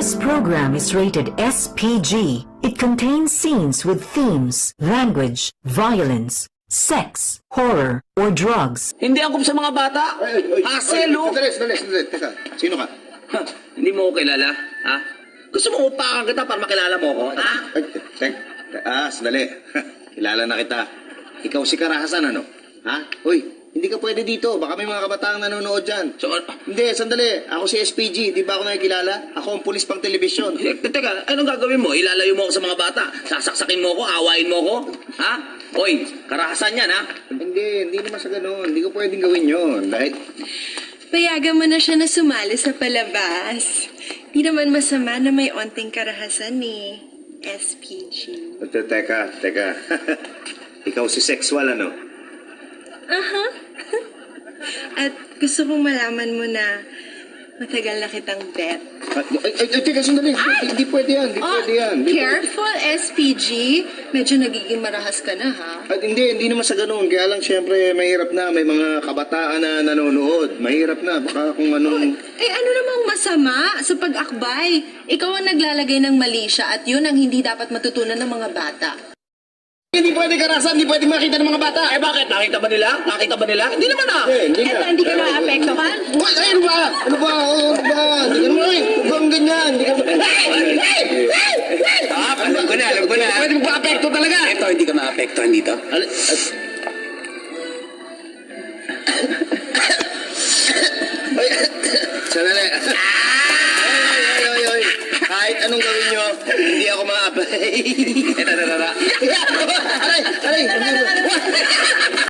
This program is rated SPG. It contains scenes with themes, language, violence, sex, horror, or drugs. Hindi angkop sa mga bata. Haselo. Sandali. Teka, sino ka? Ha, hindi mo ko kilala, ha? Gusto mo upakan kita para makilala mo ko, ha? Sandali. Kilala na kita. Ikaw si Karahasan, ano? Ha? Uy, hindi ka pwede dito. Baka may mga kabataang nanonood dyan. So, Hindi, sandali. Ako si SPG. Di ba ako nakikilala? Ako ang pulis pang telebisyon. teka, anong gagawin mo? Ilalayo mo ako sa mga bata? Sasaksakin mo ko? Awayin mo ko? Ha? Hoy, Karahasan yan, ha? Hindi naman sa ganun. Hindi ko pwedeng gawin yun. Dahil, Payagan mo na siya na sumali sa palabas. Di naman masama na may onting karahasan ni SPG. Teka. Ikaw si sexual, ano? Aha. At gusto kong malaman mo na matagal na kitang bet. Teka, sandali. Hindi pwede yan. Hindi pwede yan. Careful, SPG. Medyo nagiging marahas ka na, ha? At hindi naman sa ganun. Kaya lang siyempre mahirap na. May mga kabataan na nanonood. Mahirap na. Baka kung anong... Ano namang masama sa pag-akbay? Ikaw ang naglalagay ng mali siya at yun ang hindi dapat matutunan ng mga bata. Hindi pwede Karahasan. Hindi pwede makita ng mga bata. Eh bakit? Nakita ba nila? Hindi naman, ha? Hindi na. Hindi ka na-apektuhan? Ano ba? Ano ba? Hindi ka naman. Huwag kang ganyan. Hindi ka Alam ko na. Pwede magpa-apekto talaga. Ito, hindi ka maapektuhan dito. Sandali. Oy. Kahit anong gawin nyo, hindi ako ma-apply. Tara. Aray!